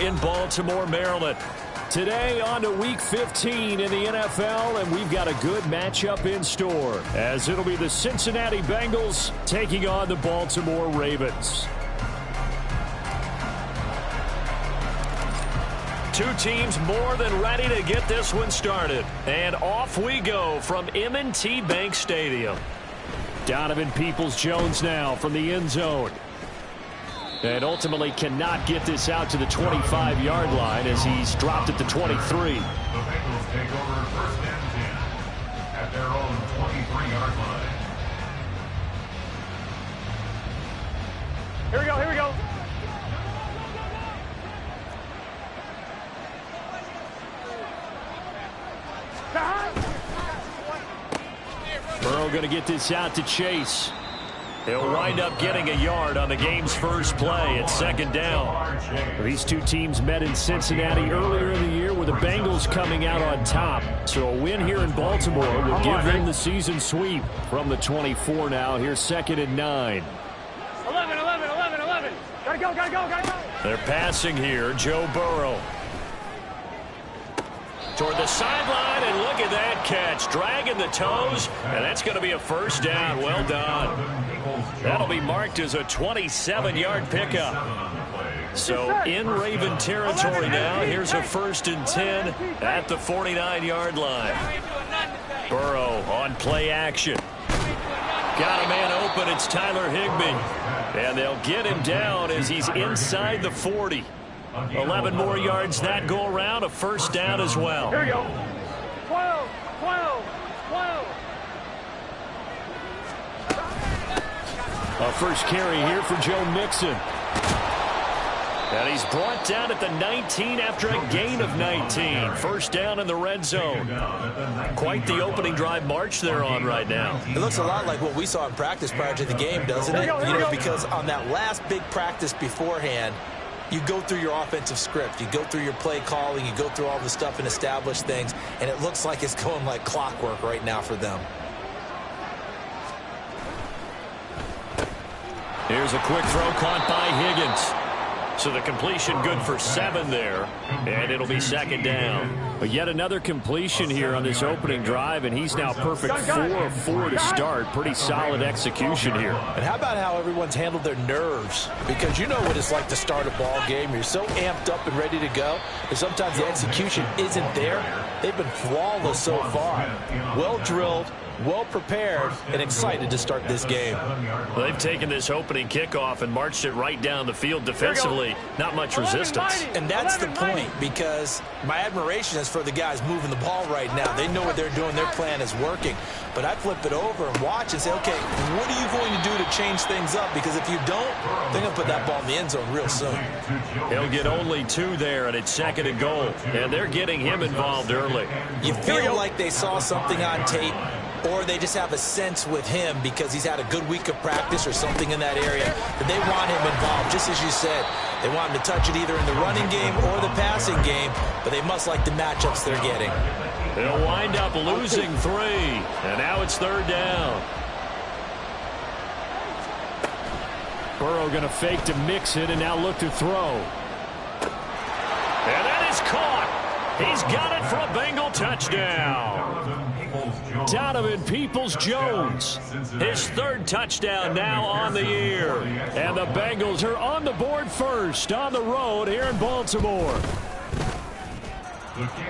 in Baltimore, Maryland. Today on to Week 15 in the NFL, and we've got a good matchup in store, as it'll be the Cincinnati Bengals taking on the Baltimore Ravens. Two teams more than ready to get this one started. And off we go from M&T Bank Stadium. Donovan Peoples-Jones now from the end zone. And ultimately cannot get this out to the 25-yard line as he's dropped at the 23. The Bengals take over first and 10 at their own 23-yard line. Here we go, here we go. Burrow going to get this out to Chase. He'll wind up getting a yard on the game's first play at second down. These two teams met in Cincinnati earlier in the year with the Bengals coming out on top. So a win here in Baltimore will give them the season sweep from the 24 now. Here's second and 9. 11. Gotta go. They're passing here. Joe Burrow. Toward the sideline, and look at that catch. Dragging the toes, and that's going to be a first down. Well done. That'll be marked as a 27-yard pickup. So in Raven territory now. Here's a first and 10 at the 49-yard line. Burrow on play action. Got a man open. It's Tyler Higbee. And they'll get him down as he's inside the 40. 11 more yards that go around, a first down as well. Here we go. 12. A first carry here for Joe Mixon. And he's brought down at the 19 after a gain of 19. First down in the red zone. Quite the opening drive march they're on right now. It looks a lot like what we saw in practice prior to the game, doesn't it? You know, because on that last big practice beforehand, you go through your offensive script. You go through your play calling. You go through all the stuff and establish things. And it looks like it's going like clockwork right now for them. Here's a quick throw caught by Higgins. So the completion good for 7 there. And it'll be second down. But yet another completion here on this opening drive. And he's now perfect 4 of 4 to start. Pretty solid execution here. And how about how everyone's handled their nerves? Because you know what it's like to start a ball game. You're so amped up and ready to go. And sometimes the execution isn't there. They've been flawless so far. Well drilled, well prepared, and excited to start this game. Well, they've taken this opening kickoff and marched it right down the field defensively. Not much resistance. And that's the point, because my admiration is for the guys moving the ball right now. They know what they're doing. Their plan is working. But I flip it over and watch and say, okay, what are you going to do to change things up? Because if you don't, they're going to put that ball in the end zone real soon. He'll get only 2 there, and it's second and goal. And they're getting him involved early. You feel like they saw something on tape, or they just have a sense with him because he's had a good week of practice or something in that area that they want him involved. Just as you said, they want him to touch it either in the running game or the passing game, but they must like the matchups they're getting. They'll wind up losing 3, and now it's third down. Burrow going to fake to Mixon and now look to throw. And that is caught. He's got it for a Bengal touchdown. Donovan Peoples-Jones, his 3rd touchdown now on the year. And the Bengals are on the board first on the road here in Baltimore.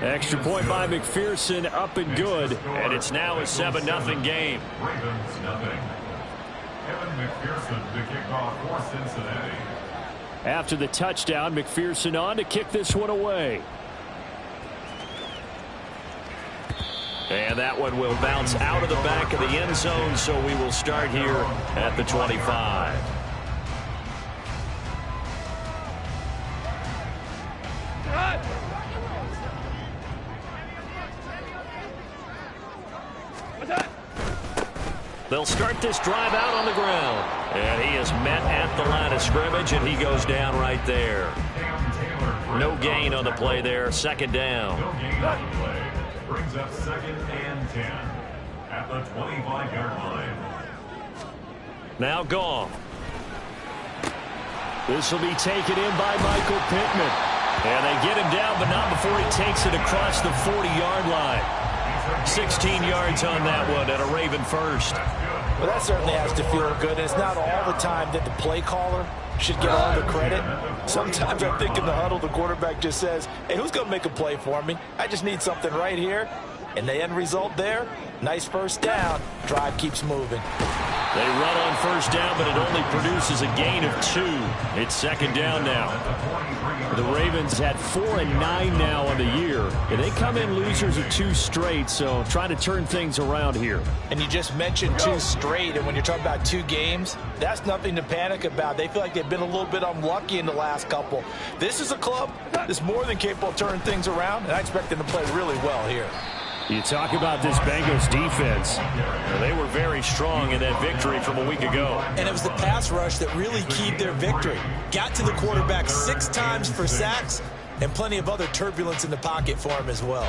Extra point by McPherson, up and good. And it's now a 7-0 game. Ravens nothing. Kevin McPherson to kick off for Cincinnati. After the touchdown, McPherson on to kick this one away. And that one will bounce out of the back of the end zone, so we will start here at the 25. They'll start this drive out on the ground. And he is met at the line of scrimmage, and he goes down right there. No gain on the play there. Second down. No gain on the play. Brings up second and 10 at the 25-yard line. Now Goff. This will be taken in by Michael Pittman. And they get him down, but not before he takes it across the 40-yard line. 16 yards on that one and a Raven first. Well, that certainly has to feel good. And it's not all the time that the play caller should get all the credit. Sometimes I think in the huddle, the quarterback just says, hey, who's going to make a play for me? I just need something right here. And the end result there, nice first down. Drive keeps moving. They run on first down, but it only produces a gain of 2. It's second down now. The Ravens had 4-9 now on the year. And they come in losers of 2 straight, so trying to turn things around here. And you just mentioned 2 straight, and when you're talking about 2 games, that's nothing to panic about. They feel like they've been a little bit unlucky in the last couple. This is a club that's more than capable of turning things around, and I expect them to play really well here. You talk about this Bengals defense. They were very strong in that victory from a week ago. And it was the pass rush that really keyed their victory. Got to the quarterback 6 times for sacks and plenty of other turbulence in the pocket for him as well.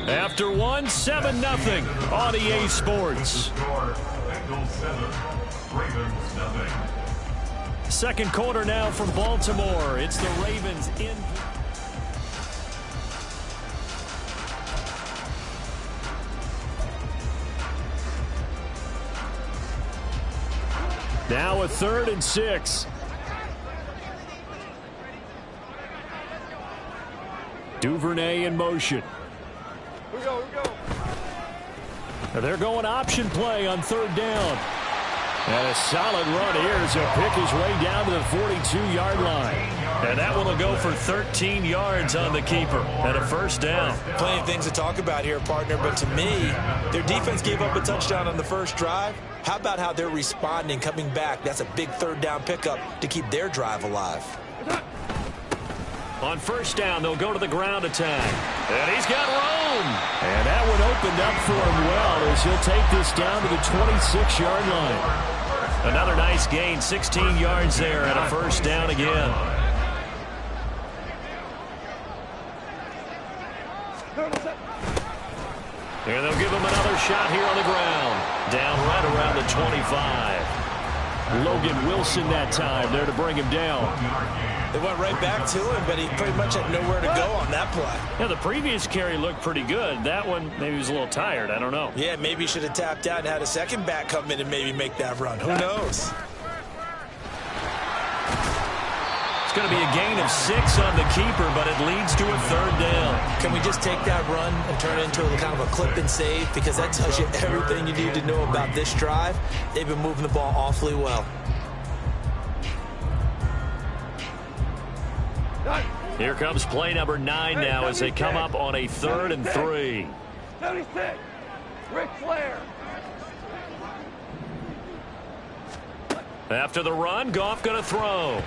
After 1, 7-0 on EA Sports. Second quarter now from Baltimore. It's the Ravens in. Now a 3rd and 6. Duvernay in motion. We go. They're going option play on 3rd down. And a solid run here as he'll pick his way down to the 42-yard line. And that one will go for 13 yards on the keeper and a first down. Plenty of things to talk about here, partner, but to me, their defense gave up a touchdown on the first drive. How about how they're responding, coming back? That's a big 3rd down pickup to keep their drive alive. On first down, they'll go to the ground attack. And he's got room. And that one opened up for him well as he'll take this down to the 26-yard line. Another nice gain, 16 yards there and a first down again. And they'll give him another shot here on the ground. Down right around the 25. Logan Wilson that time there to bring him down. They went right back to him, but he pretty much had nowhere to go on that play. Yeah, the previous carry looked pretty good. That one, maybe he was a little tired. I don't know. Yeah, maybe he should have tapped out and had a second back come in and maybe make that run. Who knows? It's going to be a gain of 6 on the keeper, but it leads to a 3rd down. Can we just take that run and turn it into a kind of a clip and save? Because that tells you everything you need to know about this drive. They've been moving the ball awfully well. Here comes play number 9 now as they come up on a 3rd and 3. 76. Ric Flair. After the run, Goff going to throw.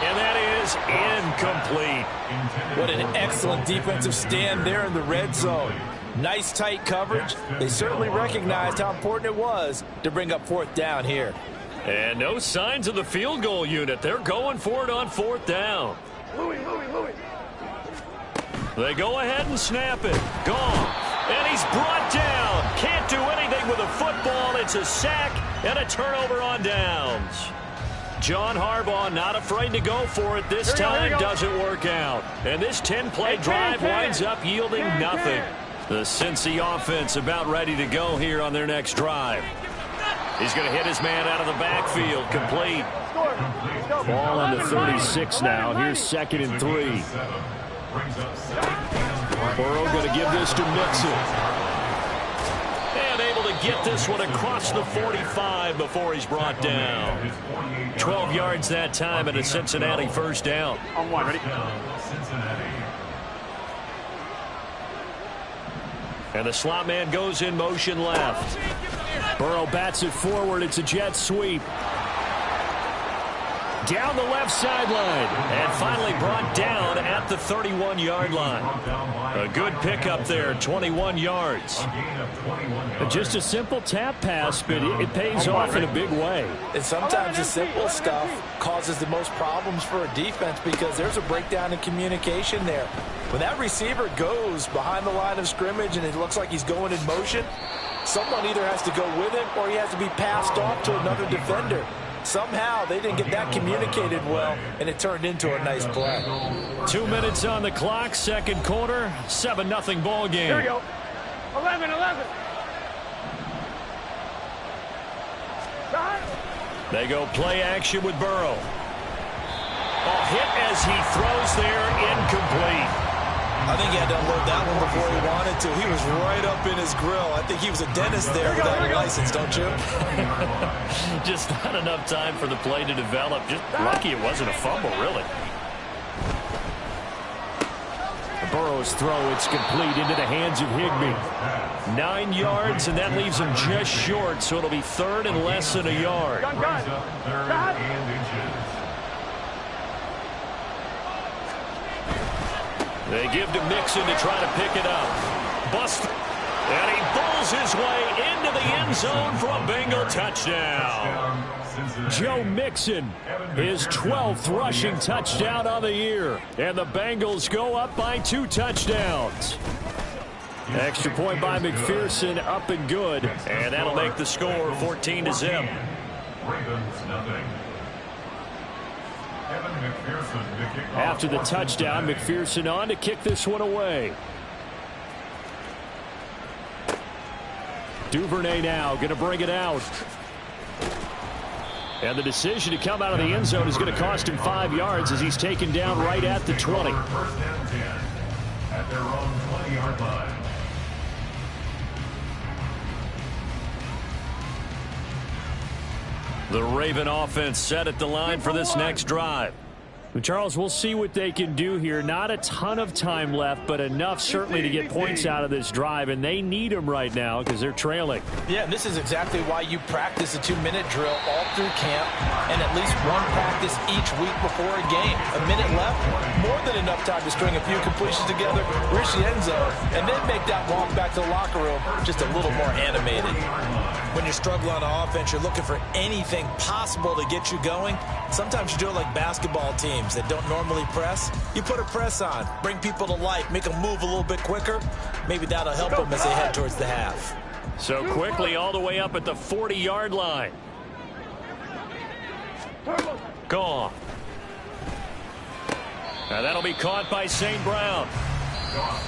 And that is incomplete. What an excellent defensive stand there in the red zone. Nice tight coverage. They certainly recognized how important it was to bring up 4th down here. And no signs of the field goal unit. They're going for it on 4th down. Louis. They go ahead and snap it. Goff. And he's brought down. Can't do anything with a football. It's a sack and a turnover on downs. John Harbaugh not afraid to go for it this time. Doesn't work out. And this 10-play drive winds up yielding nothing. The Cincy offense about ready to go here on their next drive. He's going to hit his man out of the backfield. Complete. Ball on the 36 now. Here's 2nd and 3. Burrow going to give this to Mixon. And able to get this one across the 45 before he's brought down. 12 yards that time and a Cincinnati first down. On 1, ready? And the slot man goes in motion left. Burrow bats it forward. It's a jet sweep. down the left sideline and finally brought down at the 31-yard line. A good pickup there, 21 yards. Just a simple tap pass, but it pays off in a big way. And sometimes the simple stuff causes the most problems for a defense because there's a breakdown in communication there. When that receiver goes behind the line of scrimmage and it looks like he's going in motion, someone either has to go with him or he has to be passed off to another defender. Somehow they didn't get that communicated well, and it turned into a nice play. 2 minutes on the clock, second quarter, 7-0 ball game. Here we go. 11. They go play action with Burrow. A hit as he throws there, incomplete. I think he had to unload that one before he wanted to. He was right up in his grill. I think he was a dentist there without a license, don't you? Just not enough time for the play to develop. Just lucky it wasn't a fumble, really. Burrow's throw, it's complete into the hands of Higbee. 9 yards, and that leaves him just short, so it'll be third and less than a yard. They give to Mixon to try to pick it up. Bust. And he pulls his way into the end zone for a Bengal touchdown. Joe Mixon, his 12th rushing touchdown on the year. And the Bengals go up by 2 touchdowns. Extra point by McPherson, up and good. And that'll make the score 14-0. Ravens nothing. After the touchdown, McPherson on to kick this one away. Duvernay now going to bring it out. And the decision to come out of the end zone is going to cost him 5 yards as he's taken down right at the 20. First and 10 at their own 20-yard line. The Raven offense set at the line for this next drive. Charles, we'll see what they can do here. Not a ton of time left, but enough certainly to get points out of this drive, and they need them right now because they're trailing. Yeah, and this is exactly why you practice a 2-minute drill all through camp and at least one practice each week before a game. A minute left, more than enough time to string a few completions together, reach the end zone, and then make that walk back to the locker room just a little more animated. When you're struggling on offense, you're looking for anything possible to get you going. Sometimes you do it like basketball teams that don't normally press. You put a press on, bring people to life, make them move a little bit quicker. Maybe that'll help them as they head towards the half. So quickly all the way up at the 40-yard line. Gone. Now that'll be caught by St. Brown.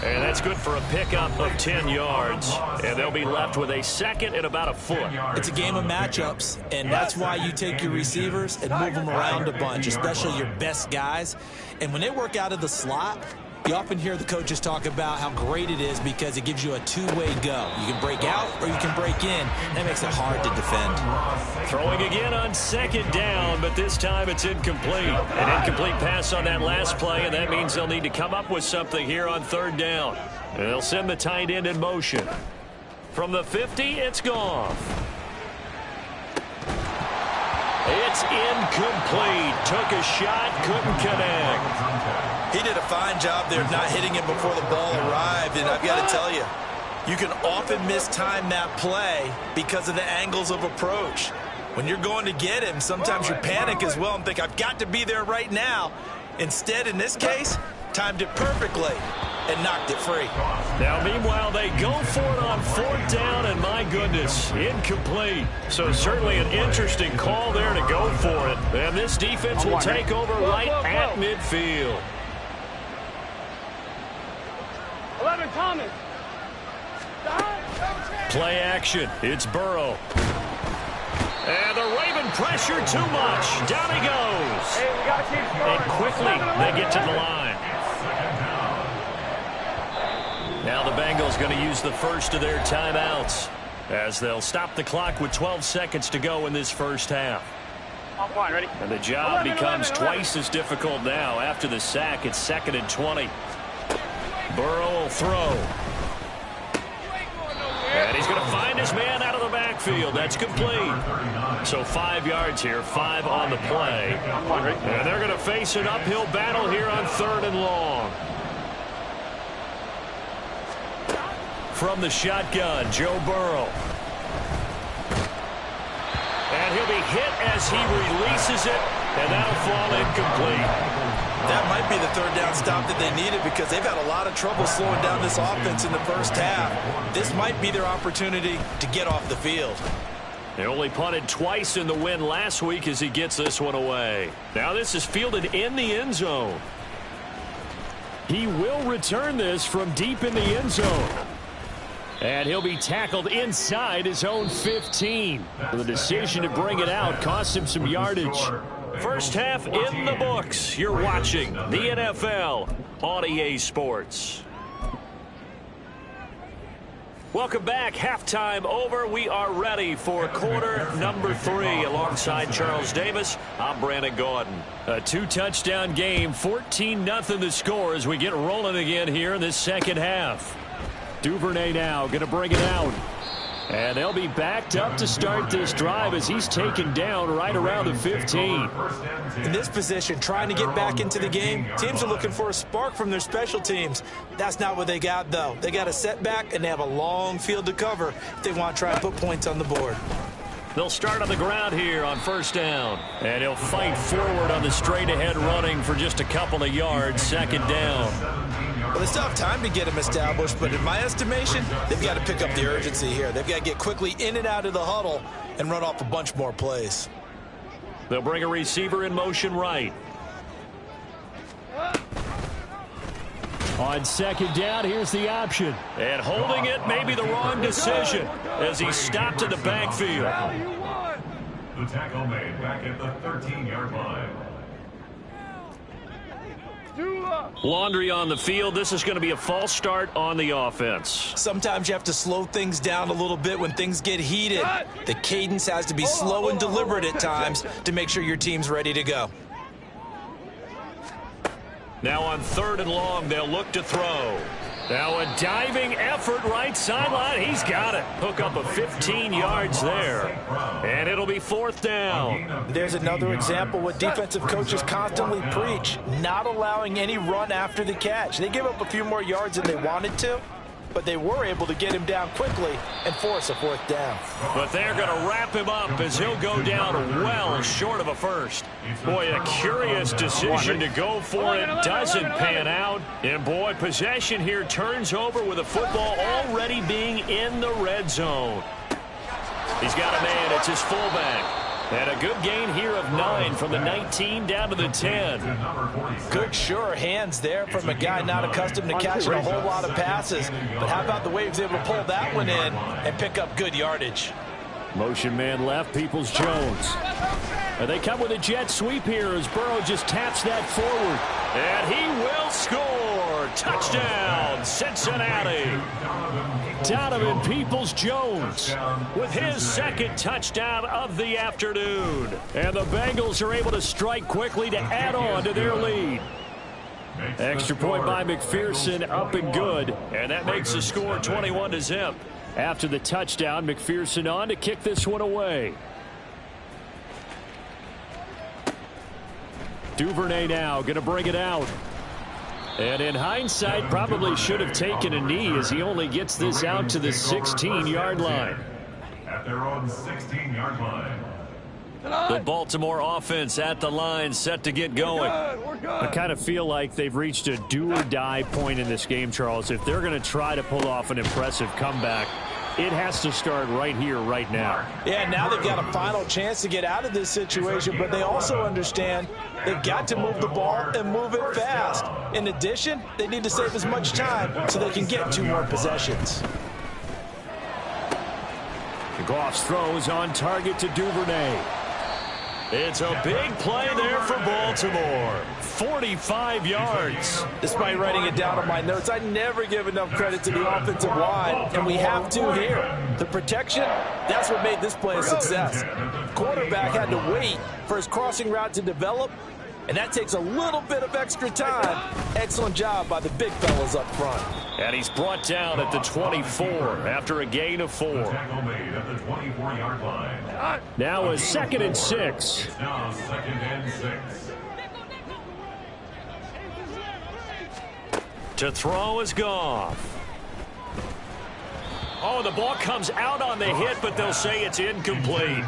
And that's good for a pickup of 10 yards. And they'll be left with a second and about a foot. It's a game of matchups, and that's why you take your receivers and move them around a bunch, especially your best guys. And when they work out of the slot, you often hear the coaches talk about how great it is because it gives you a two-way go. You can break out or you can break in. That makes it hard to defend. Throwing again on second down, but this time it's incomplete. An incomplete pass on that last play, and that means they'll need to come up with something here on third down. And they'll send the tight end in motion. From the 50, it's Goff. It's incomplete. Took a shot, couldn't connect. He did a fine job there of not hitting him before the ball arrived, and I've got to tell you, you can often mistime that play because of the angles of approach. When you're going to get him, sometimes you panic as well and think, I've got to be there right now. Instead, in this case, timed it perfectly and knocked it free. Now, meanwhile, they go for it on fourth down, and my goodness, incomplete. So certainly an interesting call there to go for it. And this defense will take over right at midfield. 11, Thomas. Play action. It's Burrow. And the Raven pressure too much. Down he goes. Hey, we got to keep scoring. And quickly they get to the line. Now the Bengals going to use the first of their timeouts as they'll stop the clock with 12 seconds to go in this first half. Offline, ready? And the job becomes twice as difficult now after the sack. It's 2nd and 20. Burrow will throw. And he's going to find his man out of the backfield. backfield. That's complete. So 5 yards here, 5 on the play. And they're going to face an uphill battle here on 3rd and long. From the shotgun, Joe Burrow. And he'll be hit as he releases it, and that'll fall incomplete. That might be the 3rd down stop that they needed because they've had a lot of trouble slowing down this offense in the first half. This might be their opportunity to get off the field. They only punted twice in the win last week as he gets this one away. Now this is fielded in the end zone. He will return this from deep in the end zone. And he'll be tackled inside his own 15. The decision to bring it out cost him some yardage. First half in the books. You're watching the NFL on EA Sports. Welcome back. Halftime over. We are ready for quarter number 3. Alongside Charles Davis, I'm Brandon Gordon. A 2-touchdown game, 14-0 the score as we get rolling again here in this second half. Duvernay now going to bring it out. And they'll be backed up to start this drive as he's taken down right around the 15. In this position, trying to get back into the game, teams are looking for a spark from their special teams. That's not what they got, though. They got a setback, and they have a long field to cover if they want to try and put points on the board. They'll start on the ground here on 1st down. And he'll fight forward on the straight-ahead running for just a couple of yards, 2nd down. Well, they still have time to get him established, but in my estimation, they've got to pick up the urgency here. They've got to get quickly in and out of the huddle and run off a bunch more plays. They'll bring a receiver in motion right. On 2nd down, here's the option. And holding it may be the wrong decision as he's stopped in the backfield. The tackle made back at the 13-yard line. Laundry on the field. This is going to be a false start on the offense. Sometimes you have to slow things down a little bit when things get heated. The cadence has to be slow and deliberate at times to make sure your team's ready to go. Now on 3rd and long, they'll look to throw. Now a diving effort right sideline. He's got it. Hook up a 15 yards there. And it'll be 4th down. There's another example what defensive coaches constantly preach, not allowing any run after the catch. They give up a few more yards than they wanted to, but they were able to get him down quickly and force a 4th down. But they're going to wrap him up as he'll go down well short of a first. Boy, a curious decision to go for it. Doesn't pan out. And boy, possession here turns over with the football already being in the red zone. He's got a man. It's his fullback. And a good gain here of 9 from the 19 down to the 10. Good, sure hands there from a guy not accustomed to catching a whole lot of passes. But how about the way he was able to pull that one in and pick up good yardage? Motion man left, Peoples-Jones. And they come with a jet sweep here as Burrow just taps that forward. And he will score. Touchdown, Cincinnati. Donovan Peoples-Jones with his 2nd touchdown of the afternoon. And the Bengals are able to strike quickly to add on to their lead. Extra point by McPherson, up and good. And that makes the score 21-0. After the touchdown, McPherson on to kick this one away. Duvernay now going to bring it out. And in hindsight, probably should have taken a knee as he only gets this out to the 16-yard line. At their own 16-yard line. The Baltimore offense at the line, set to get going. I kind of feel like they've reached a do-or-die point in this game, Charles. If they're going to try to pull off an impressive comeback, it has to start right here, right now. Yeah, now they've got a final chance to get out of this situation, but they also understand they've got to move the ball and move it fast. In addition, they need to save as much time so they can get 2 more possessions. Goff's throw is on target to Duvernay. It's a big play there for Baltimore. 45 yards. Despite writing it down on my notes, I never give enough credit to the offensive line, and we have to here. The protection, that's what made this play a success. Quarterback had to wait for his crossing route to develop, And that takes a little bit of extra time. Excellent job by the big fellas up front. And he's brought down at the 24 after a gain of 4. Tackle made at the 24-yard line. Now a 2nd and 6. It's now 2nd and 6. To throw is Goff. Oh, the ball comes out on the hit, but they'll say it's incomplete.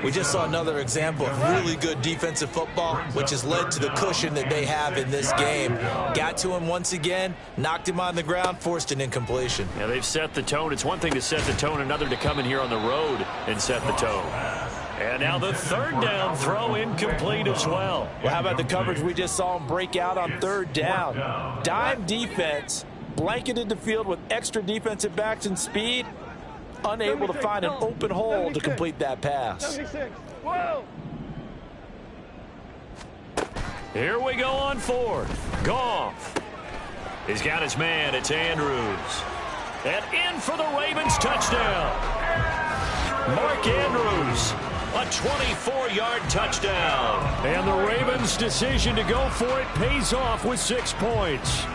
We just saw another example of really good defensive football, which has led to the cushion that they have in this game. Got to him once again, knocked him on the ground, forced an incompletion. Yeah, they've set the tone. It's one thing to set the tone, another to come in here on the road and set the tone. And now the 3rd down throw incomplete as well. Well, how about the coverage we just saw him break out on 3rd down? Dime defense, blanketed the field with extra defensive backs and speed, unable to find an open hole to complete that pass. 76. Whoa. Here we go on 4th. Goff. He's got his man. It's Andrews. And in for the Ravens touchdown. Mark Andrews. A 24-yard touchdown. And the Ravens' decision to go for it pays off with 6 points.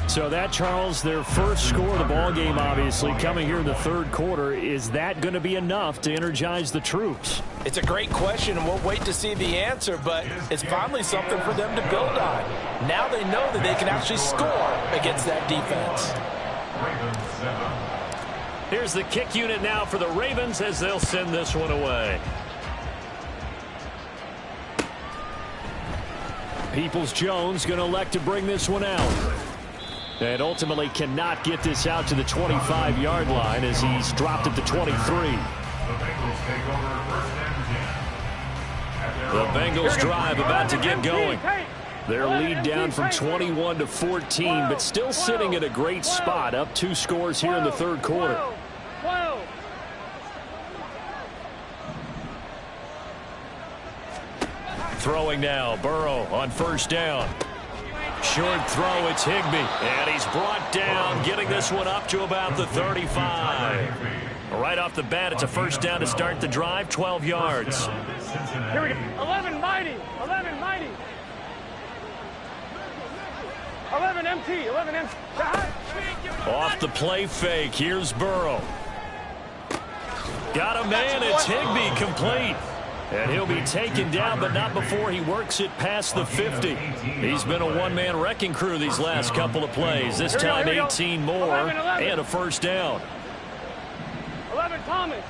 So that, Charles, their first score of the ball game, obviously, coming here in the 3rd quarter. Is that going to be enough to energize the troops? It's a great question, and we'll wait to see the answer, but it's finally something for them to build on. Now they know that they can actually score against that defense. Here's the kick unit now for the Ravens as they'll send this one away. Peoples-Jones going to elect to bring this one out. And ultimately cannot get this out to the 25-yard line as he's dropped at the 23. The Bengals drive about to get going. Their lead down from 21 to 14, but still sitting at a great spot, up 2 scores here in the 3rd quarter. Throwing now, Burrow on 1st down. Short throw, it's Higbee. And he's brought down, getting this one up to about the 35. Right off the bat, it's a 1st down to start the drive, 12 yards. Here we go. 11 mighty. 11 mighty. 11 MT. 11 MT. Off the play fake, here's Burrow. Got a man, it's Higbee, complete. And he'll be taken down, but not before he works it past the 50. He's been a one-man wrecking crew these last couple of plays. This time 18 more and a 1st down. 11 Thomas.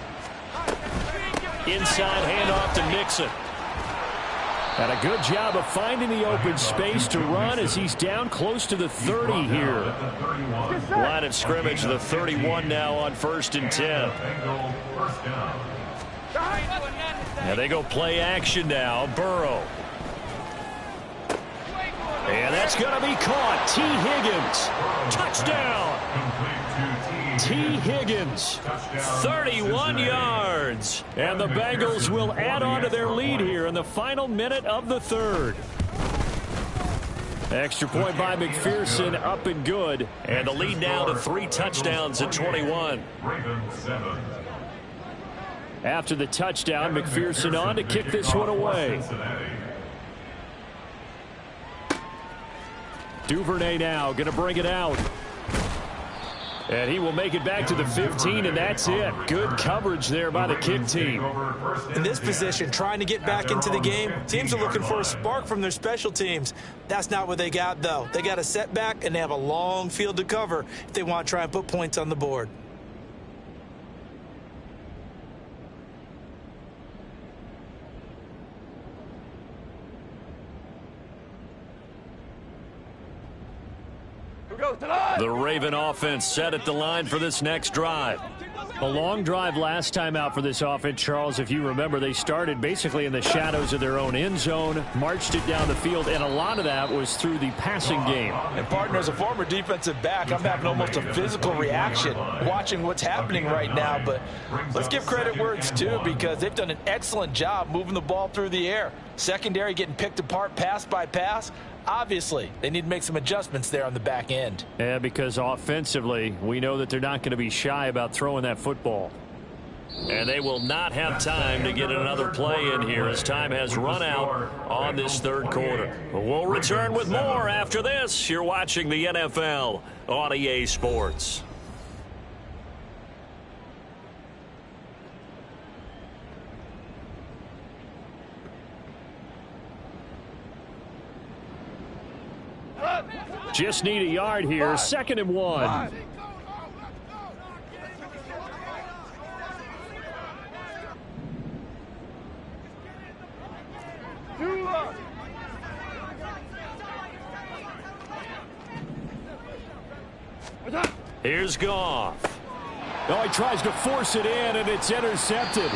Inside handoff to Nixon. And a good job of finding the open space to run as he's down close to the 30 here. Line of scrimmage, the 31 now on 1st and 10. And they go play action now. Burrow. And that's going to be caught. T. Higgins. Touchdown. T. Higgins. 31 yards. And the Bengals will add on to their lead here in the final minute of the 3rd. Extra point by McPherson, up and good. And the lead now to 3 touchdowns at 21. After the touchdown, McPherson on to kick this one away. Duvernay now going to bring it out. And he will make it back to the 15, and that's it. Good coverage there by the kick team. In this position, trying to get back into the game, teams are looking for a spark from their special teams. That's not what they got, though. They got a setback, and they have a long field to cover if they want to try and put points on the board. The Raven offense set at the line for this next drive. A long drive last time out for this offense, Charles. If you remember, they started basically in the shadows of their own end zone, marched it down the field, and a lot of that was through the passing game. And, partner, as a former defensive back, I'm having almost a physical reaction watching what's happening right now. But let's give credit where it's due, because they've done an excellent job moving the ball through the air. Secondary getting picked apart pass by pass. Obviously, they need to make some adjustments there on the back end. Yeah, because offensively, we know that they're not going to be shy about throwing that football. And they will not have time to get another play in here as time has run out on this third quarter. We'll return with more after this. You're watching the NFL on EA Sports. Just need a yard here. 2nd and 1. Here's Goff. Oh, he tries to force it in, and it's intercepted.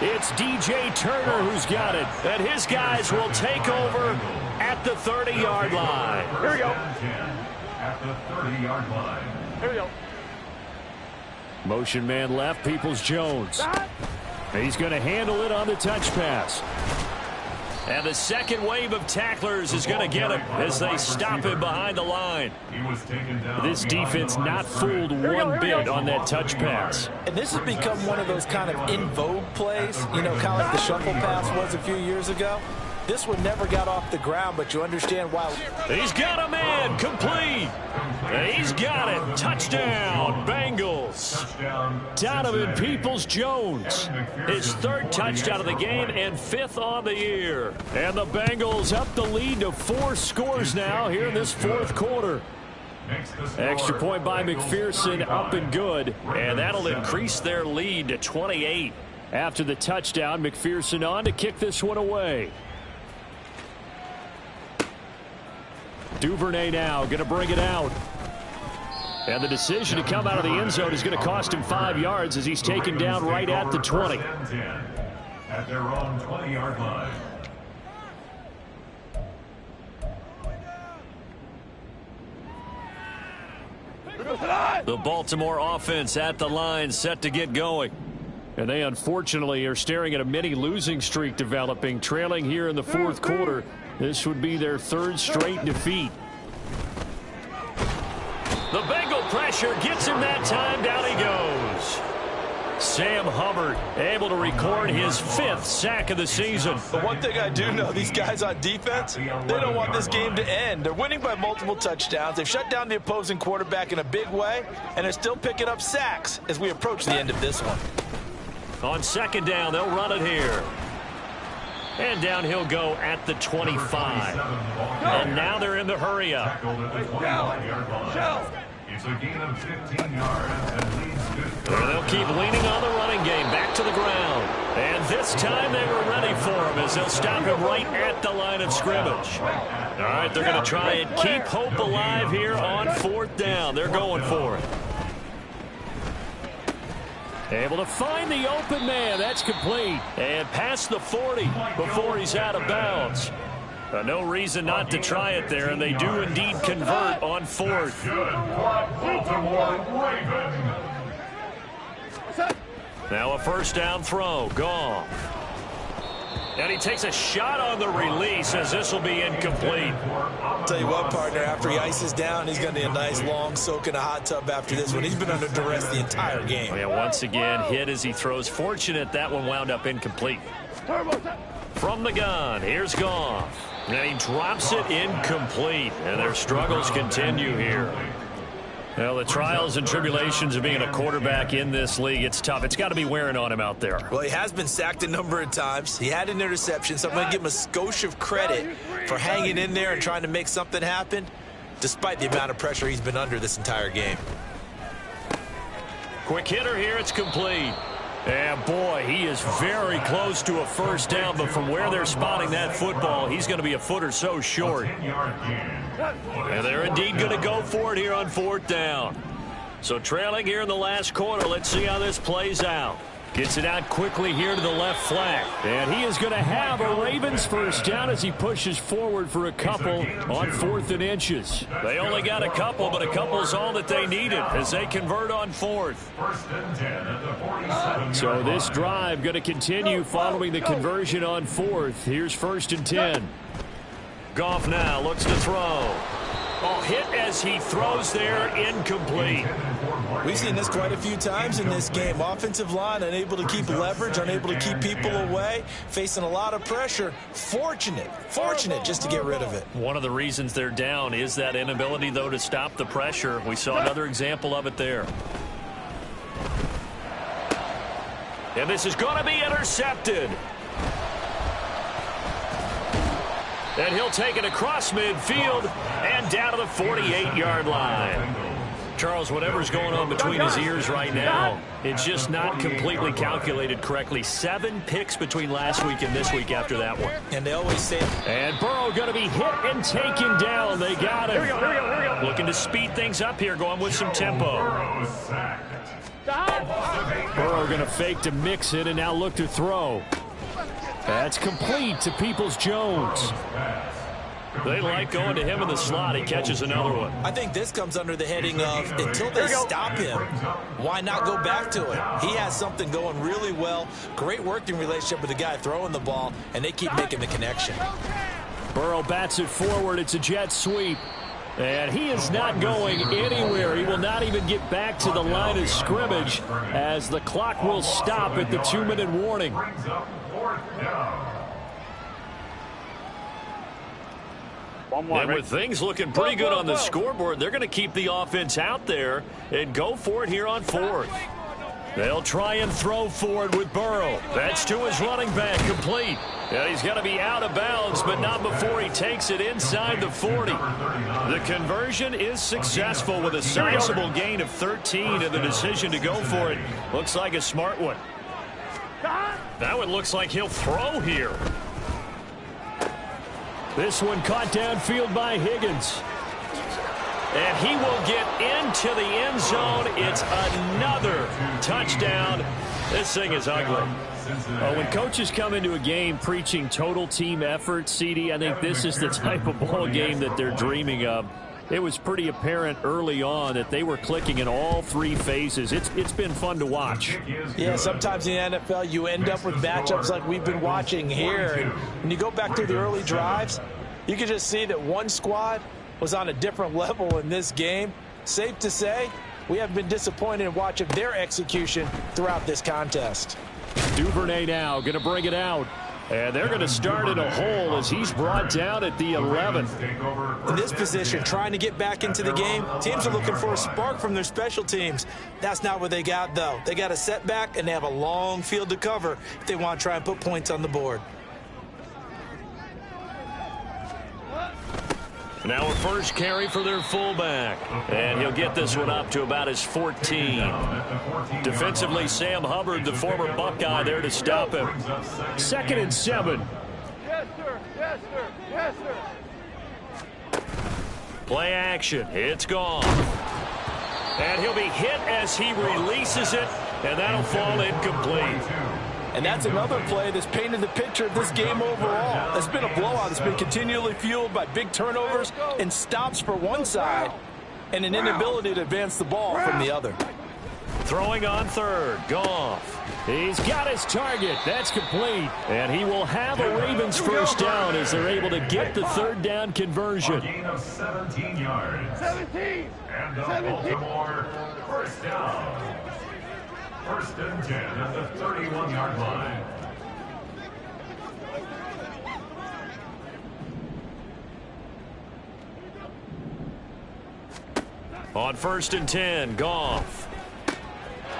It's DJ Turner who's got it. And his guys will take over at the 30-yard line. Here we go. At the 30-yard line. Here we go. Motion man left, Peoples-Jones. He's going to handle it on the touch pass. And the second wave of tacklers is going to get him as they stop him behind the line. This defense not fooled one bit on that touch pass. And this has become one of those kind of in vogue plays, you know, kind of like the shuffle pass was a few years ago. This one never got off the ground, but you understand why. He's got a man, complete. He's got it. Touchdown, Bengals. Donovan Peoples-Jones. His 3rd touchdown of the game and 5th on the year. And the Bengals up the lead to 4 scores now here in this 4th quarter. Extra point by McPherson, up and good. And that'll increase their lead to 28. After the touchdown, McPherson on to kick this one away. Duvernay now going to bring it out. And the decision to come out of the end zone is going to cost him 5 yards as he's taken down right at the 20. At their own 20-yard line. The Baltimore offense at the line set to get going. And they unfortunately are staring at a mini losing streak developing, trailing here in the 4th quarter. This would be their 3rd straight defeat. The Bengal pressure gets him that time. Down he goes. Sam Hubbard able to record his 5th sack of the season. But one thing I do know, these guys on defense, they don't want this game to end. They're winning by multiple touchdowns. They've shut down the opposing quarterback in a big way, and they're still picking up sacks as we approach the end of this one. On 2nd down, they'll run it here. And down he'll go at the 25. And now they're in the hurry up. It's a gain of 15 yards and leads good. And they'll keep leaning on the running game back to the ground. And this time they were ready for him as they'll stop him right at the line of scrimmage. All right, they're going to try and keep hope alive here on 4th down. They're going for it. Able to find the open man. That's complete. And past the 40 before he's out of bounds. No reason not to try it there, and they do indeed convert on 4th. Now a 1st down throw. Goff. And he takes a shot on the release as this will be incomplete. I'll tell you what, partner, after he ices down, he's going to need a nice long soak in a hot tub after this one. He's been under duress the entire game. Yeah, once again, hit as he throws. Fortunate that one wound up incomplete. From the gun, here's Goff. And he drops it incomplete. And their struggles continue here. Well, the trials and tribulations of being a quarterback in this league, it's tough. It's got to be wearing on him out there. Well, he has been sacked a number of times. He had an interception, so I'm going to give him a skosh of credit for hanging in there and trying to make something happen, despite the amount of pressure he's been under this entire game. Quick hitter here, it's complete. And boy, he is very close to a 1st down, but from where they're spotting that football, he's going to be a foot or so short. And they're indeed going to go for it here on 4th down. So trailing here in the last quarter, let's see how this plays out. Gets it out quickly here to the left flank. And he is going to have a Ravens 1st down as he pushes forward for a couple on 4th and inches. They only got a couple, but a couple's all that they needed as they convert on 4th. So this drive going to continue following the conversion on 4th. Here's 1st and 10. Goff now looks to throw. Oh, hit as he throws there, incomplete. We've seen this quite a few times in this game. Offensive line unable to keep leverage, unable to keep people away, facing a lot of pressure. Fortunate just to get rid of it. One of the reasons they're down is that inability, though, to stop the pressure. We saw another example of it there. And this is going to be intercepted. And he'll take it across midfield and down to the 48-yard line. Charles, whatever's going on between his ears right now, it's just not completely calculated correctly. 7 picks between last week and this week after that one. And they always say... And Burrow going to be hit and taken down. They got him. Here we go. Looking to speed things up here, going with some tempo. Burrow going to fake to mix it and now look to throw. That's complete to Peoples-Jones. They like going to him in the slot. He catches another one. I think this comes under the heading of until they stop him, why not go back to it? He has something going really well. Great working relationship with the guy throwing the ball, and they keep making the connection. Burrow bats it forward. It's a jet sweep. And he is not going anywhere. He will not even get back to the line of scrimmage as the clock will stop at the 2-minute warning. And with things looking pretty good on the scoreboard, they're going to keep the offense out there and go for it here on 4th. They'll try and throw forward with Burrow. That's to his running back, complete. Yeah, he's going to be out of bounds, but not before he takes it inside the 40. The conversion is successful with a sizable gain of 13, and the decision to go for it looks like a smart one. That one looks like he'll throw here. This one caught downfield by Higgins. And he will get into the end zone. It's another touchdown. This thing is ugly. When coaches come into a game preaching total team effort, CD, I think this is the type of ball game that they're dreaming of. It was pretty apparent early on that they were clicking in all 3 phases. It's been fun to watch. Yeah, sometimes in the NFL you end up with matchups like we've been watching here. And when you go back through the early drives, you can just see that one squad was on a different level in this game. Safe to say, we have been disappointed in watching their execution throughout this contest. Duvernay now going to bring it out. And they're going to start in a hole as he's brought down at the 11. In this position, trying to get back into the game, teams are looking for a spark from their special teams. That's not what they got, though. They got a setback, and they have a long field to cover if they want to try and put points on the board. Now a first carry for their fullback. And he'll get this one up to about his 14. Defensively, Sam Hubbard, the former Buckeye, there to stop him. 2nd and 7. Yes, sir. Yes, sir. Yes, sir. Play action. It's gone. And he'll be hit as he releases it, and that'll fall incomplete. And that's another play that's painted the picture of this game overall. It's been a blowout. It's been continually fueled by big turnovers and stops for one side and an inability to advance the ball from the other. Throwing on 3rd. Goff. He's got his target. That's complete. And he will have a Ravens first down as they're able to get the 3rd down conversion. Gain of 17 yards. 17. And the Baltimore first down. 1st and 10 at the 31-yard line. On 1st and 10, Goff.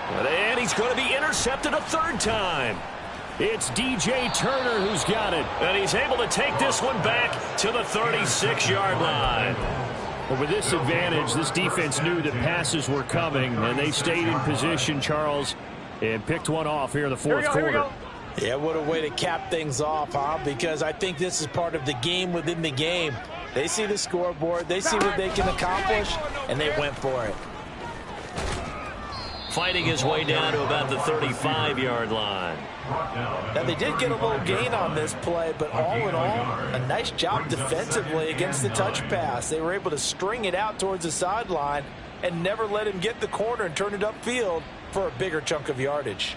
And he's going to be intercepted a 3rd time. It's DJ Turner who's got it. And he's able to take this one back to the 36-yard line. But with this advantage, this defense knew that passes were coming, and they stayed in position, Charles, and picked one off here in the 4th quarter. Yeah, what a way to cap things off, huh? Because I think this is part of the game within the game. They see the scoreboard, they see what they can accomplish, and they went for it. Fighting his way down to about the 35-yard line. Now, they did get a little gain on this play, but all in all, a nice job defensively against the touch pass. They were able to string it out towards the sideline and never let him get the corner and turn it upfield for a bigger chunk of yardage.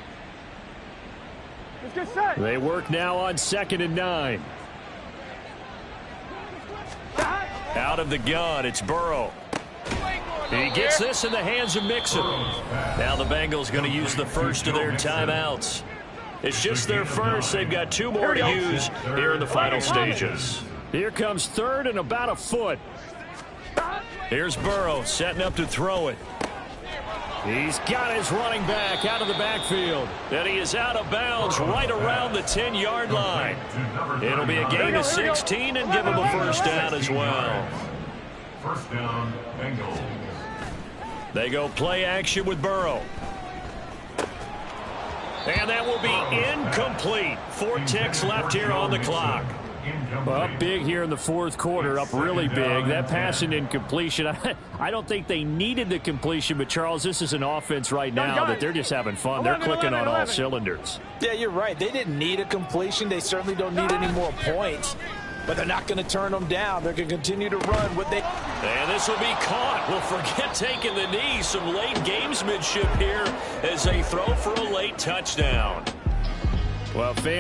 Let's get set. They work now on 2nd and 9. Out of the gun, it's Burrow. He gets this in the hands of Mixon. Now the Bengals going to use the first of their timeouts. It's just their first. They've got 2 more to use here in the final stages. Here comes third and about a foot. Here's Burrow setting up to throw it. He's got his running back out of the backfield. And he is out of bounds right around the 10-yard line. It'll be a gain of 16 and give him a first down as well. First down, Bengals. They go play action with Burrow. And that will be incomplete. 4 ticks left here on the clock. Well, up big here in the fourth quarter, up really big. That passing incompletion, I don't think they needed the completion, but, Charles, this is an offense right now that they're just having fun. They're clicking on all cylinders. Yeah, you're right. They didn't need a completion. They certainly don't need any more points, but they're not going to turn them down. They're going to continue to run what they... And this will be caught. Well, forget taking the knee. Some late gamesmanship here as they throw for a late touchdown. Well, fans.